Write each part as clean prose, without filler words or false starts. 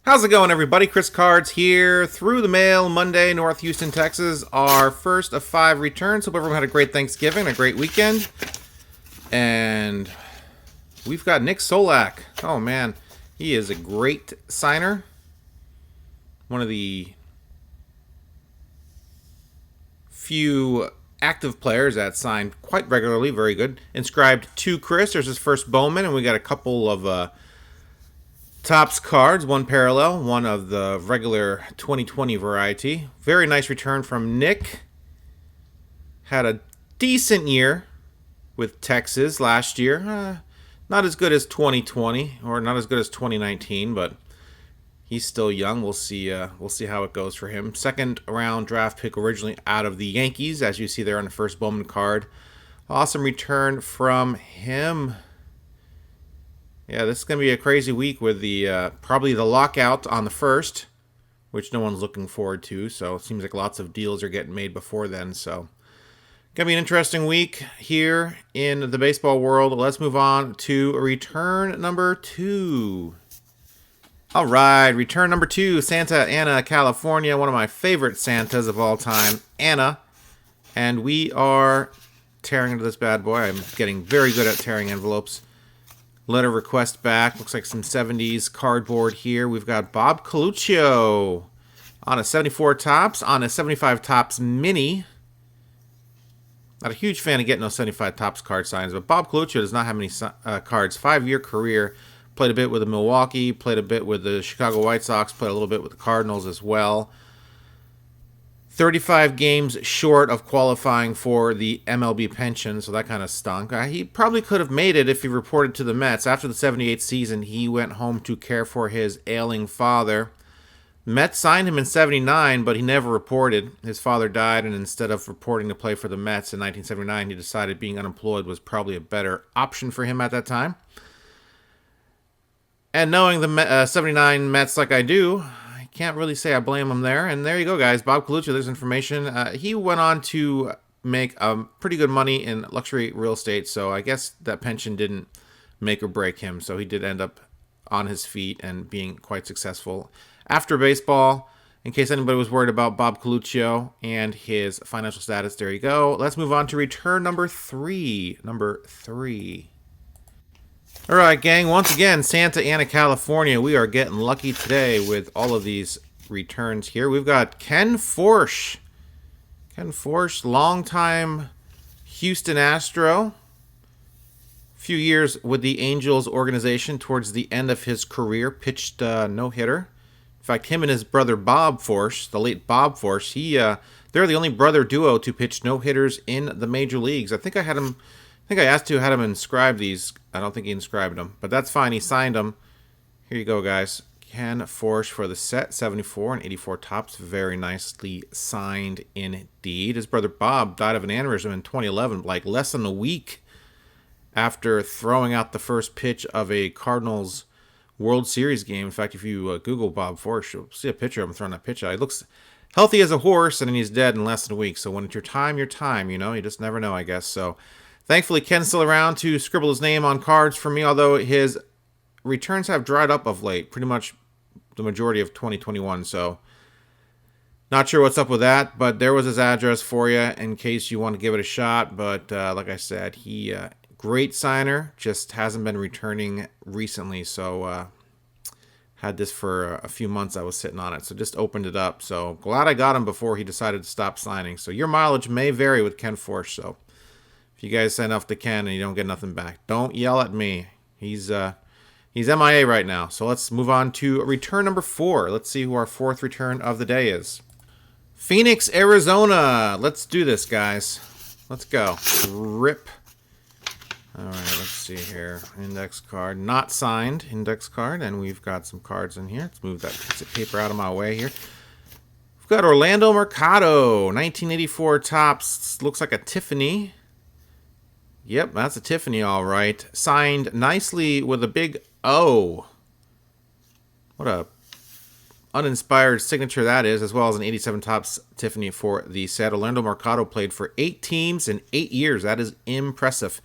How's it going, everybody? Chris Cards here. Through the mail, Monday, North Houston, Texas. Our first of 5 returns. Hope everyone had a great Thanksgiving, a great weekend. And we've got Nick Solak. Oh, man. He is a great signer. One of the few active players that signed quite regularly. Very good. Inscribed to Chris. There's his first Bowman, and we got a couple of Topps cards, one parallel, one of the regular 2020 variety. Very nice return from Nick. Had a decent year with Texas last year. Not as good as 2020 or not as good as 2019, but he's still young. We'll see how it goes for him. Second round draft pick originally out of the Yankees, as you see there on the first Bowman card. Awesome return from him. Yeah, this is going to be a crazy week with the probably the lockout on the first, which no one's looking forward to. So it seems like lots of deals are getting made before then. So going to be an interesting week here in the baseball world. Let's move on to return number 2. All right, return number 2, Santa Ana, California. One of my favorite Santas of all time, Anna. And we are tearing into this bad boy. I'm getting very good at tearing envelopes. Letter request back. Looks like some 70s cardboard here. We've got Bob Caluccio on a 74 Topps, on a 75 Topps Mini. Not a huge fan of getting those 75 Topps card signs, but Bob Caluccio does not have many cards. 5-year career. Played a bit with the Milwaukee, played a bit with the Chicago White Sox, played a little bit with the Cardinals as well. 35 games short of qualifying for the MLB pension, so that kind of stunk. He probably could have made it if he reported to the Mets. After the 78 season, he went home to care for his ailing father. Mets signed him in 79, but he never reported. His father died, and instead of reporting to play for the Mets in 1979, he decided being unemployed was probably a better option for him at that time. And knowing the 79 Mets like I do, can't really say I blame him there. And there you go, guys. Bob Caluccio, there's information. He went on to make pretty good money in luxury real estate, so I guess that pension didn't make or break him. So he did end up on his feet and being quite successful after baseball. In case anybody was worried about Bob Caluccio and his financial status, there you go. Let's move on to return number 3. Number 3. All right, gang, once again, Santa Ana, California. We are getting lucky today with all of these returns here. We've got Ken Forshaw. Ken Forshaw, longtime Houston Astro. Few years with the Angels organization towards the end of his career. Pitched no-hitter. In fact, him and his brother Bob Forshaw, the late Bob Forshaw, they're the only brother duo to pitch no-hitters in the major leagues. I think I asked to had him inscribe these. I don't think he inscribed them, but that's fine. He signed them. Here you go, guys. Ken Forshaw for the set, 74 and 84 Topps. Very nicely signed indeed. His brother Bob died of an aneurysm in 2011, like less than a week after throwing out the first pitch of a Cardinals World Series game. In fact, if you Google Bob Forshaw, you'll see a picture of him throwing that pitch out. He looks healthy as a horse, and then he's dead in less than a week. So when it's your time, you know. You just never know, I guess. So thankfully, Ken's still around to scribble his name on cards for me, although his returns have dried up of late, pretty much the majority of 2021, so not sure what's up with that, but there was his address for you in case you want to give it a shot. But like I said, he great signer, just hasn't been returning recently, so had this for a few months. I was sitting on it, so just opened it up. So glad I got him before he decided to stop signing. So your mileage may vary with Ken Forshaw, so if you guys send off to Ken and you don't get nothing back, don't yell at me. He's MIA right now. So let's move on to return number 4. Let's see who our 4th return of the day is. Phoenix, Arizona. Let's do this, guys. Let's go. Rip. All right, let's see here. Index card. Not signed index card. And we've got some cards in here. Let's move that piece of paper out of my way here. We've got Orlando Mercado. 1984 Topps. Looks like a Tiffany. Yep, that's a Tiffany, all right. Signed nicely with a big O. What a uninspired signature that is, as well as an 87 Topps Tiffany for the set. Orlando Mercado played for 8 teams in 8 years. That is impressive.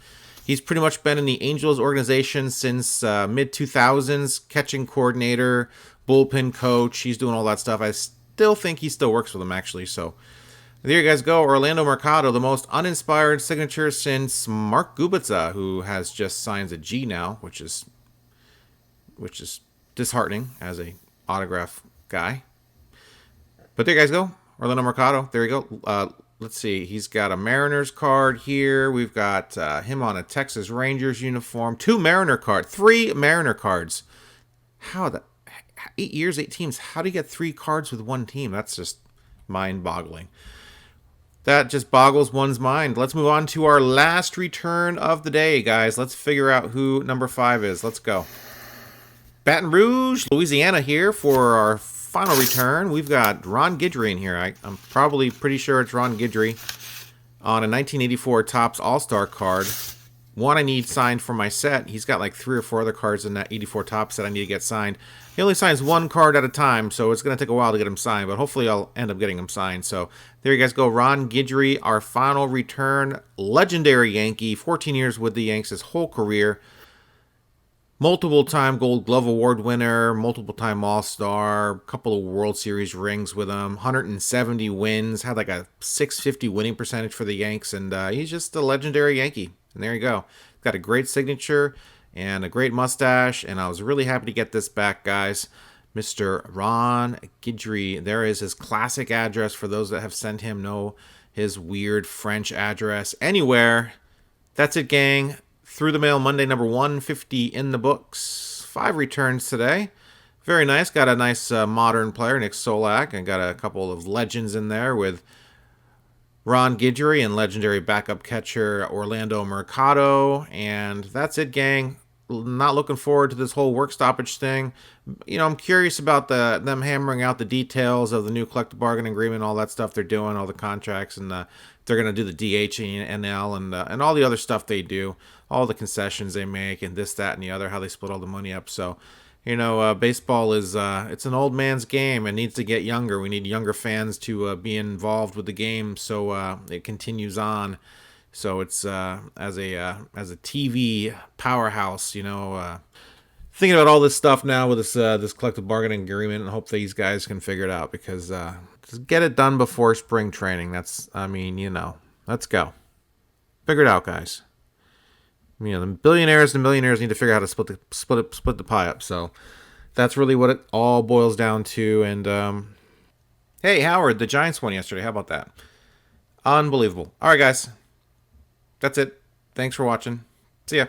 He's pretty much been in the Angels organization since mid 2000s, catching coordinator, bullpen coach. He's doing all that stuff. I still think he still works with them, actually. So there you guys go. Orlando Mercado, the most uninspired signature since Mark Kubica, who has just signs a G now, which is disheartening as a autograph guy. But there you guys go. Orlando Mercado. There you go. Let's see. He's got a Mariners card here. We've got him on a Texas Rangers uniform. 2 Mariner cards. 3 Mariner cards. How the 8 years, 8 teams. How do you get 3 cards with 1 team? That's just mind-boggling. That just boggles one's mind. Let's move on to our last return of the day, guys. Let's figure out who number 5 is. Let's go. Baton Rouge, Louisiana here for our final return. We've got Ron Guidry in here. I'm probably pretty sure it's Ron Guidry on a 1984 Topps All-Star card. One I need signed for my set. He's got like 3 or 4 other cards in that 84 Topps that I need to get signed. He only signs 1 card at a time, so it's going to take a while to get him signed, but hopefully I'll end up getting him signed. So there you guys go. Ron Guidry, our final return. Legendary Yankee, 14 years with the Yanks, his whole career. Multiple-time Gold Glove Award winner, multiple-time All-Star, couple of World Series rings with him, 170 wins, had like a 650 winning percentage for the Yanks, and he's just a legendary Yankee. And there you go. Got a great signature and a great mustache, and I was really happy to get this back, guys. Mr. Ron Guidry. There is his classic address for those that have sent him know his weird French address anywhere. That's it, gang. Through the mail Monday, number 150 in the books. 5 returns today. Very nice. Got a nice modern player, Nick Solak, and got a couple of legends in there with Ron Guidry and legendary backup catcher Orlando Mercado. And that's it, gang. Not looking forward to this whole work stoppage thing. You know, I'm curious about them hammering out the details of the new collective bargaining agreement, all that stuff they're doing, all the contracts, and they're going to do the DH and NL and all the other stuff they do, all the concessions they make, and this, that, and the other, how they split all the money up. So, you know, baseball is it's an old man's game and needs to get younger. We need younger fans to be involved with the game so it continues on. So it's as a TV powerhouse, you know, thinking about all this stuff now with this collective bargaining agreement, and hope these guys can figure it out, because just get it done before spring training. That's, I mean, you know, let's go. Figure it out, guys. You know, the billionaires and millionaires need to figure out how to split the pie up. So that's really what it all boils down to. And hey, Howard, the Giants won yesterday. How about that? Unbelievable. All right, guys. That's it. Thanks for watching. See ya.